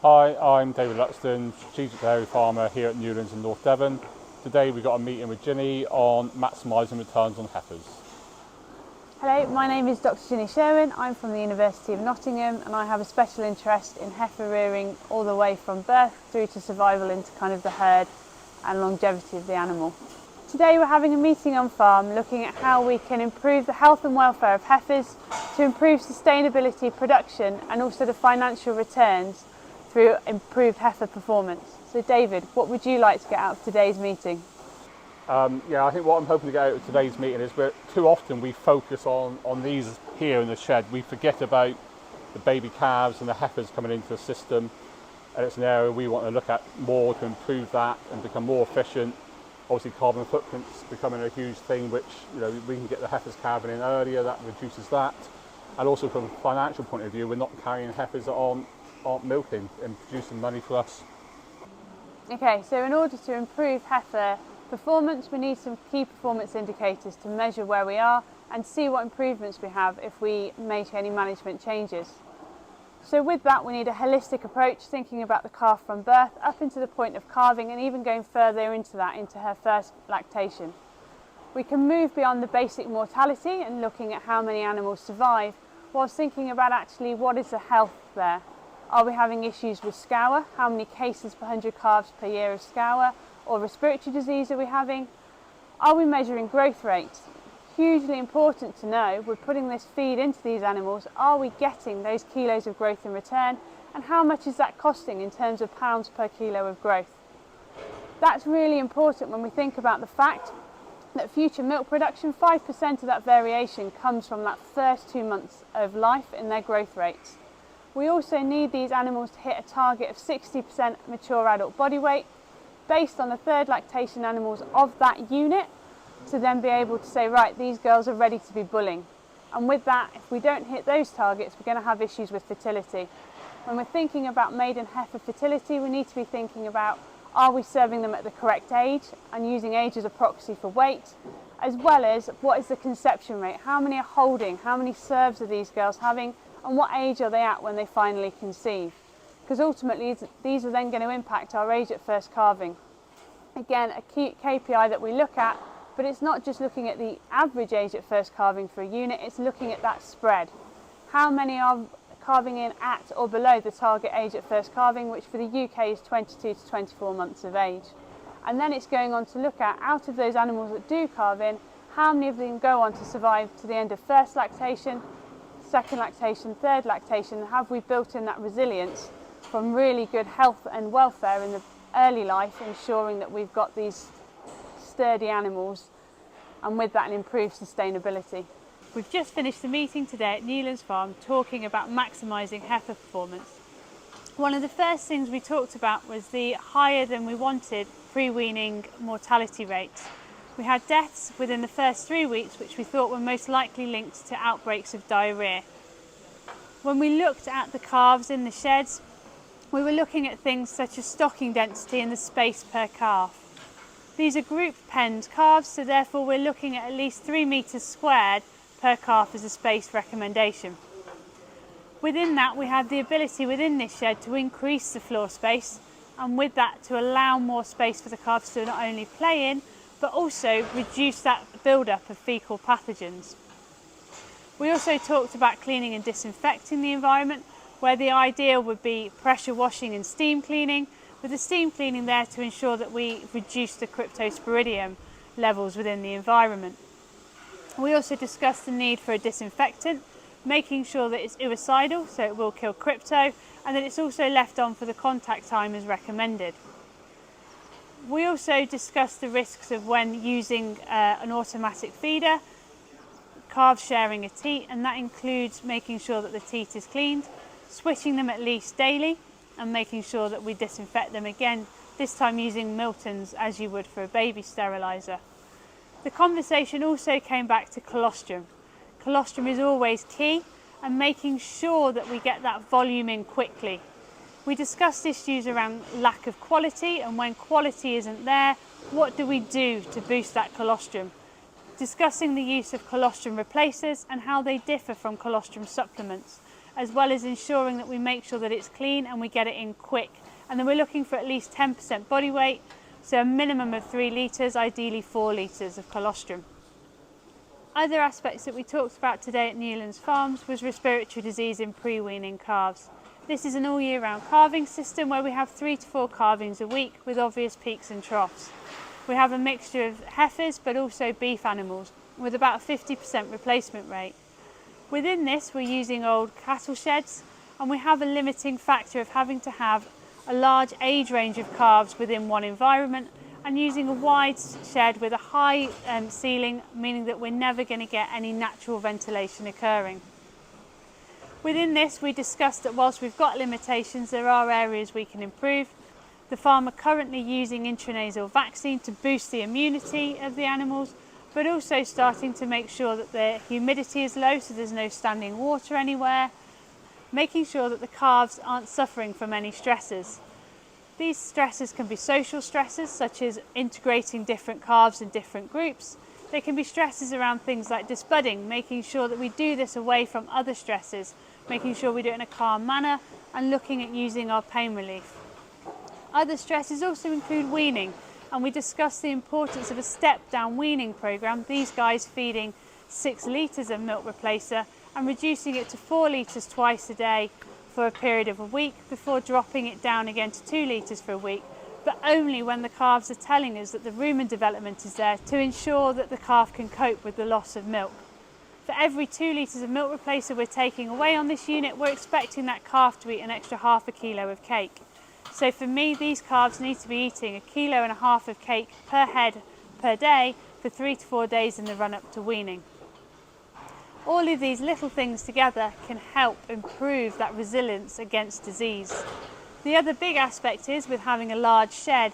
Hi, I'm David Luxton, Strategic Dairy Farmer here at Newlands in North Devon. Today we've got a meeting with Ginny on maximising returns on heifers. Hello, my name is Dr. Ginny Sherwin. I'm from the University of Nottingham and I have a special interest in heifer rearing all the way from birth through to survival into kind of the herd and longevity of the animal. Today we're having a meeting on farm looking at how we can improve the health and welfare of heifers to improve sustainability, production and also the financial returns through improved heifer performance. So David, what would you like to get out of today's meeting? I think what I'm hoping to get out of today's meeting is too often we focus on these here in the shed. We forget about the baby calves and the heifers coming into the system, and it's an area we want to look at more to improve that and become more efficient. Obviously carbon footprint's becoming a huge thing, which we can get the heifers calving in earlier, that reduces that. And also from a financial point of view, we're not carrying heifers that aren't milking and producing money for us. Okay, so in order to improve heifer performance, we need some key performance indicators to measure where we are and see what improvements we have if we make any management changes. So with that, we need a holistic approach, thinking about the calf from birth up into the point of calving and even going further into that, into her first lactation. We can move beyond the basic mortality and looking at how many animals survive, whilst thinking about actually what is the health there. Are we having issues with scour? How many cases per 100 calves per year of scour or respiratory disease are we having? Are we measuring growth rates? Hugely important to know, we're putting this feed into these animals, are we getting those kilos of growth in return, and how much is that costing in terms of pounds per kilo of growth? That's really important when we think about the fact that future milk production, 5% of that variation comes from that first 2 months of life in their growth rates. We also need these animals to hit a target of 60% mature adult body weight based on the third lactation animals of that unit, to then be able to say, right, these girls are ready to be bulling. And with that, if we don't hit those targets, we're going to have issues with fertility. When we're thinking about maiden heifer fertility, we need to be thinking about, are we serving them at the correct age and using age as a proxy for weight, as well as what is the conception rate, how many are holding, how many serves are these girls having, and what age are they at when they finally conceive? Because ultimately these are then going to impact our age at first calving. Again, a key KPI that we look at, but it's not just looking at the average age at first calving for a unit, it's looking at that spread. How many are calving in at or below the target age at first calving, which for the UK is 22 to 24 months of age. And then it's going on to look at, out of those animals that do calve in, how many of them go on to survive to the end of first lactation, second lactation, third lactation, and have we built in that resilience from really good health and welfare in the early life, ensuring that we've got these sturdy animals and with that an improved sustainability. We've just finished the meeting today at Newlands Farm talking about maximising heifer performance. One of the first things we talked about was the higher than we wanted pre-weaning mortality rates. We had deaths within the first 3 weeks which we thought were most likely linked to outbreaks of diarrhoea. When we looked at the calves in the sheds, we were looking at things such as stocking density and the space per calf. These are group penned calves, so therefore we're looking at least 3 metres squared per calf as a space recommendation. Within that, we have the ability within this shed to increase the floor space, and with that to allow more space for the calves to not only play in, but also reduce that build-up of faecal pathogens. We also talked about cleaning and disinfecting the environment, where the ideal would be pressure washing and steam cleaning, with the steam cleaning there to ensure that we reduce the cryptosporidium levels within the environment. We also discussed the need for a disinfectant, making sure that it's oocidal, so it will kill crypto, and that it's also left on for the contact time as recommended. We also discussed the risks of when using an automatic feeder, calves sharing a teat, and that includes making sure that the teat is cleaned, switching them at least daily, and making sure that we disinfect them again, this time using Milton's as you would for a baby steriliser. The conversation also came back to colostrum. Colostrum is always key, and making sure that we get that volume in quickly. We discussed issues around lack of quality, and when quality isn't there, what do we do to boost that colostrum? Discussing the use of colostrum replacers and how they differ from colostrum supplements, as well as ensuring that we make sure that it's clean and we get it in quick. And then we're looking for at least 10% body weight, so a minimum of 3 litres, ideally 4 litres of colostrum. Other aspects that we talked about today at Newlands Farms was respiratory disease in pre-weaning calves. This is an all year round calving system where we have 3 to 4 calvings a week with obvious peaks and troughs. We have a mixture of heifers but also beef animals with about a 50% replacement rate. Within this we're using old cattle sheds, and we have a limiting factor of having to have a large age range of calves within one environment, and using a wide shed with a high ceiling, meaning that we're never going to get any natural ventilation occurring. Within this we discussed that whilst we've got limitations, there are areas we can improve. The farm are currently using intranasal vaccine to boost the immunity of the animals, but also starting to make sure that the humidity is low so there's no standing water anywhere, making sure that the calves aren't suffering from any stresses. These stresses can be social stresses, such as integrating different calves in different groups. They can be stresses around things like disbudding, making sure that we do this away from other stresses, making sure we do it in a calm manner and looking at using our pain relief. Other stresses also include weaning, and we discussed the importance of a step-down weaning programme, these guys feeding 6 litres of milk replacer and reducing it to 4 litres twice a day for a period of a week before dropping it down again to 2 litres for a week, but only when the calves are telling us that the rumen development is there to ensure that the calf can cope with the loss of milk. For every 2 litres of milk replacer we're taking away on this unit, we're expecting that calf to eat an extra half a kilo of cake. So for me, these calves need to be eating 1.5 kilos of cake per head per day for 3 to 4 days in the run up to weaning. All of these little things together can help improve that resilience against disease. The other big aspect is, with having a large shed,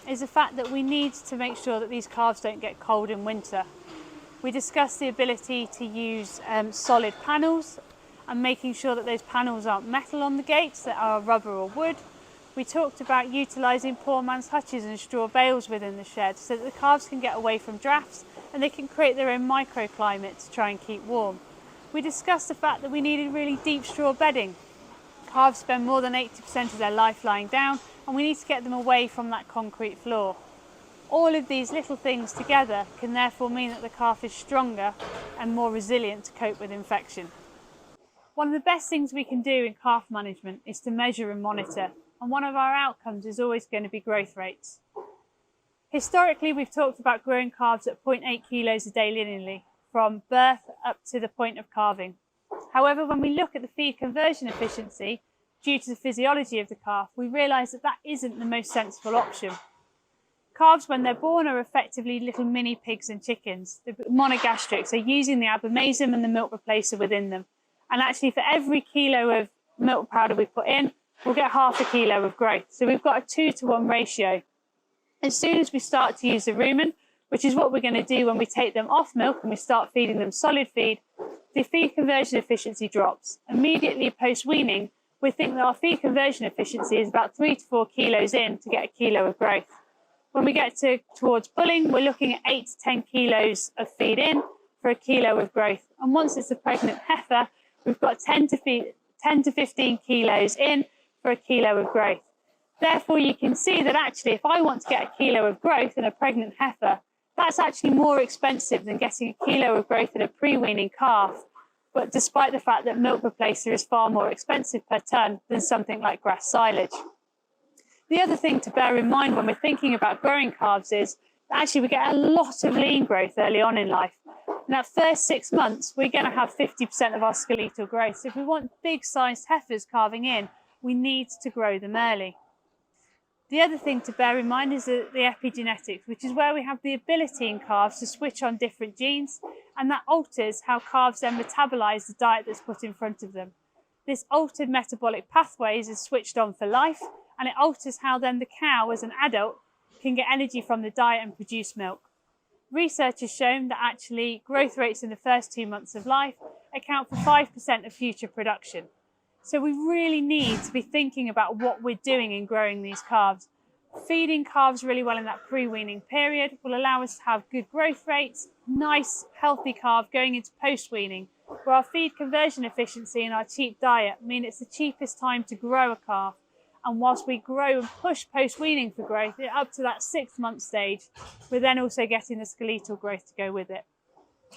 is the fact that we need to make sure that these calves don't get cold in winter. We discussed the ability to use solid panels and making sure that those panels aren't metal on the gates, that are rubber or wood. We talked about utilising poor man's hutches and straw bales within the shed so that the calves can get away from drafts and they can create their own microclimate to try and keep warm. We discussed the fact that we needed really deep straw bedding. Calves spend more than 80% of their life lying down, and we need to get them away from that concrete floor. All of these little things together can therefore mean that the calf is stronger and more resilient to cope with infection. One of the best things we can do in calf management is to measure and monitor, and one of our outcomes is always going to be growth rates. Historically, we've talked about growing calves at 0.8 kilos a day linearly, from birth up to the point of calving. However, when we look at the feed conversion efficiency, due to the physiology of the calf, we realise that that isn't the most sensible option. Calves, when they're born, are effectively little mini pigs and chickens. The monogastrics are using the abomasum and the milk replacer within them. And actually, for every kilo of milk powder we put in, we'll get half a kilo of growth. So we've got a 2-to-1 ratio. As soon as we start to use the rumen, which is what we're going to do when we take them off milk and we start feeding them solid feed, the feed conversion efficiency drops. Immediately post-weaning, we think that our feed conversion efficiency is about 3 to 4 kilos in to get a kilo of growth. When we get towards bulling, we're looking at 8 to 10 kilos of feed in for a kilo of growth. And once it's a pregnant heifer, we've got 10 to 15 kilos in for a kilo of growth. Therefore, you can see that actually, if I want to get a kilo of growth in a pregnant heifer, that's actually more expensive than getting a kilo of growth in a pre-weaning calf. But despite the fact that milk replacer is far more expensive per tonne than something like grass silage. The other thing to bear in mind when we're thinking about growing calves is that actually we get a lot of lean growth early on in life. In that first 6 months, we're going to have 50% of our skeletal growth. So if we want big-sized heifers calving in, we need to grow them early. The other thing to bear in mind is the epigenetics, which is where we have the ability in calves to switch on different genes, and that alters how calves then metabolise the diet that's put in front of them. This altered metabolic pathways is switched on for life, and it alters how then the cow as an adult can get energy from the diet and produce milk. Research has shown that actually growth rates in the first 2 months of life account for 5% of future production. So we really need to be thinking about what we're doing in growing these calves. Feeding calves really well in that pre-weaning period will allow us to have good growth rates, nice, healthy calf going into post-weaning, where our feed conversion efficiency and our cheap diet mean it's the cheapest time to grow a calf. And whilst we grow and push post-weaning for growth up to that 6-month stage, we're then also getting the skeletal growth to go with it.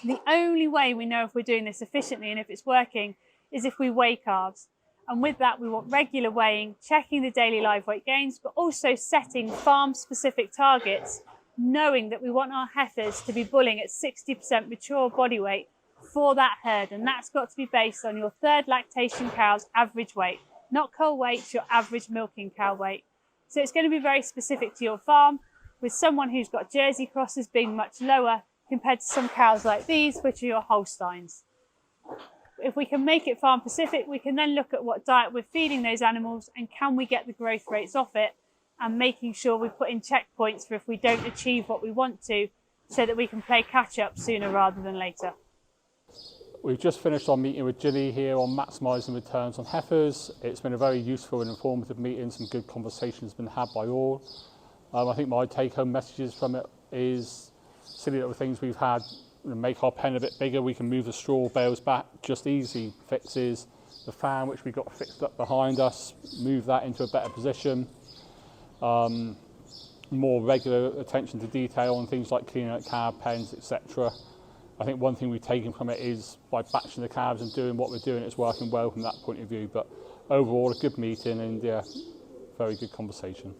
The only way we know if we're doing this efficiently and if it's working is if we weigh calves. And with that, we want regular weighing, checking the daily live weight gains, but also setting farm-specific targets, knowing that we want our heifers to be bulling at 60% mature body weight for that herd. And that's got to be based on your third lactation cow's average weight, not cull weight, your average milking cow weight. So it's going to be very specific to your farm, with someone who's got Jersey crosses being much lower compared to some cows like these, which are your Holsteins. If we can make it farm specific, we can then look at what diet we're feeding those animals and can we get the growth rates off it, and making sure we put in checkpoints for if we don't achieve what we want to, so that we can play catch up sooner rather than later. We've just finished our meeting with Ginny here on maximising returns on heifers. It's been a very useful and informative meeting. Some good conversations have been had by all. I think my take-home messages from it is silly little things we've had. Make our pen a bit bigger. We can move the straw bales back. Just easy fixes. The fan, which we got fixed up behind us, move that into a better position. More regular attention to detail on things like cleaning out calf pens, etc. I think one thing we've taken from it is by batching the calves and doing what we're doing, it's working well from that point of view. But overall, a good meeting and very good conversation.